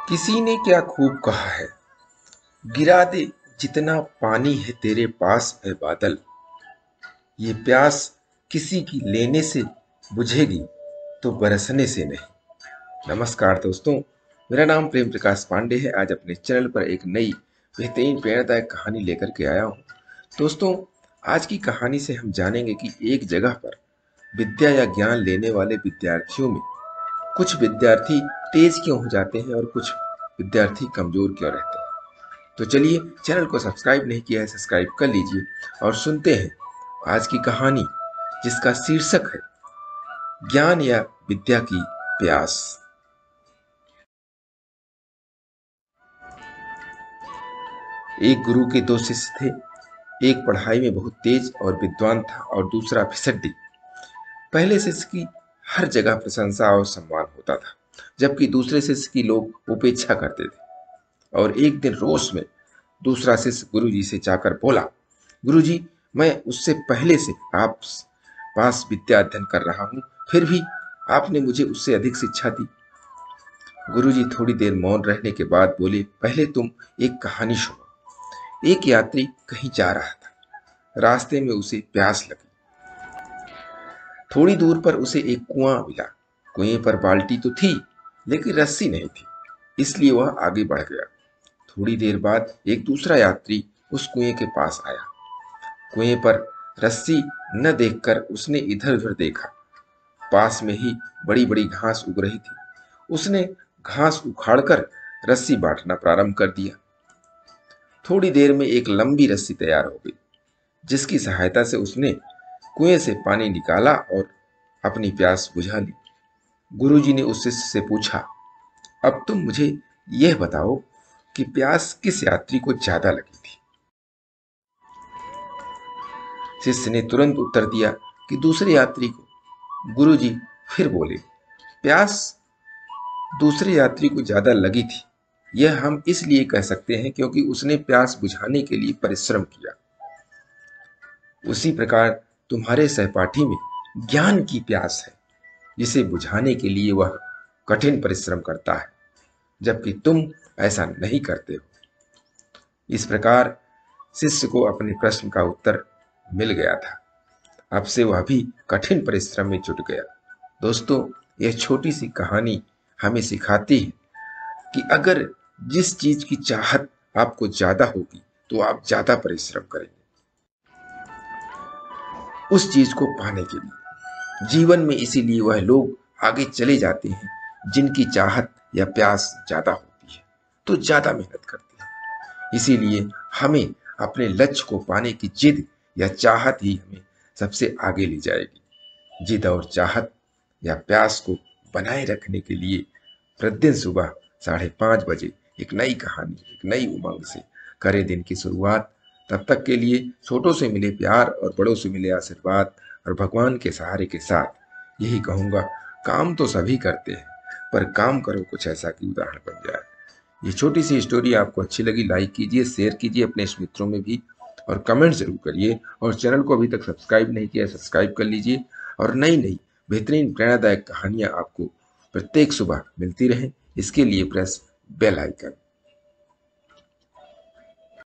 किसी ने क्या खूब कहा है, गिरा दे जितना पानी है तेरे पास है बादल। ये प्यास किसी की लेने से बुझेगी तो बरसने से नहीं। नमस्कार दोस्तों, मेरा नाम प्रेम प्रकाश पांडे है। आज अपने चैनल पर एक नई बेहतरीन प्रेरणादायक कहानी लेकर के आया हूँ। दोस्तों, आज की कहानी से हम जानेंगे कि एक जगह पर विद्या या ज्ञान लेने वाले विद्यार्थियों में कुछ विद्यार्थी तेज क्यों हो जाते हैं और कुछ विद्यार्थी कमजोर क्यों रहते हैं। तो चलिए, चैनल को सब्सक्राइब नहीं किया है, सब्सक्राइब कर लीजिए और सुनते हैं आज की कहानी, जिसका शीर्षक है ज्ञान या विद्या की प्यास। एक गुरु के दो शिष्य थे। एक पढ़ाई में बहुत तेज और विद्वान था और दूसरा फिसड्डी। पहले शिष्य की हर जगह प्रशंसा और सम्मान होता था, जबकि दूसरे शिष्य की लोग उपेक्षा करते थे। और एक दिन रोष में दूसरा शिष्य गुरुजी से जाकर बोला, गुरुजी, मैं उससे पहले से आप पास विद्या अध्ययन कर रहा हूँ, फिर भी आपने मुझे उससे अधिक शिक्षा दी। गुरुजी थोड़ी देर मौन रहने के बाद बोले, पहले तुम एक कहानी सुनो। एक यात्री कहीं जा रहा था। रास्ते में उसे प्यास लगी। थोड़ी दूर पर उसे एक कुआं मिला। कुएं पर बाल्टी तो थी, लेकिन रस्सी नहीं थी, इसलिए वह आगे बढ़ गया। थोड़ी देर बाद एक दूसरा यात्री उस कुएं के पास आया। कुएं पर रस्सी न देखकर उसने इधर उधर देखा। पास में ही बड़ी बड़ी घास उग रही थी। उसने घास उखाड़कर रस्सी बांटना प्रारंभ कर दिया। थोड़ी देर में एक लंबी रस्सी तैयार हो गई, जिसकी सहायता से उसने कुएं से पानी निकाला और अपनी प्यास बुझा ली। गुरुजी ने उस शिष्य से पूछा, अब तुम मुझे यह बताओ कि प्यास किस यात्री को ज्यादा लगी थी। शिष्य ने तुरंत उत्तर दिया कि दूसरे यात्री को। गुरुजी फिर बोले, प्यास दूसरे यात्री को ज्यादा लगी थी। यह हम इसलिए कह सकते हैं क्योंकि उसने प्यास बुझाने के लिए परिश्रम किया। उसी प्रकार तुम्हारे सहपाठी में ज्ञान की प्यास है, जिसे बुझाने के लिए वह कठिन परिश्रम करता है, जबकि तुम ऐसा नहीं करते हो। इस प्रकार शिष्य को अपने प्रश्न का उत्तर मिल गया था। अब से वह भी कठिन परिश्रम में जुट गया। दोस्तों, यह छोटी सी कहानी हमें सिखाती है कि अगर जिस चीज की चाहत आपको ज्यादा होगी तो आप ज्यादा परिश्रम करेंगे उस चीज को पाने के लिए। जीवन में इसीलिए वह लोग आगे चले जाते हैं जिनकी चाहत या प्यास ज्यादा होती है, तो ज्यादा मेहनत करते हैं। इसीलिए हमें अपने लक्ष्य को पाने की जिद या चाहत ही हमें सबसे आगे ले जाएगी। जिद और चाहत या प्यास को बनाए रखने के लिए प्रतिदिन सुबह 5:30 बजे एक नई कहानी, एक नई उमंग से करें दिन की शुरुआत। तब तक के लिए छोटों से मिले प्यार और बड़ों से मिले आशीर्वाद और भगवान के सहारे के साथ यही कहूँगा, काम तो सभी करते हैं, पर काम करो कुछ ऐसा कि उदाहरण बन जाए। ये छोटी सी स्टोरी आपको अच्छी लगी, लाइक कीजिए, शेयर कीजिए अपने मित्रों में भी, और कमेंट जरूर करिए। और चैनल को अभी तक सब्सक्राइब नहीं किया, सब्सक्राइब कर लीजिए। और नई नई बेहतरीन प्रेरणादायक कहानियां आपको प्रत्येक सुबह मिलती रहें, इसके लिए प्रेस बेल आइकन।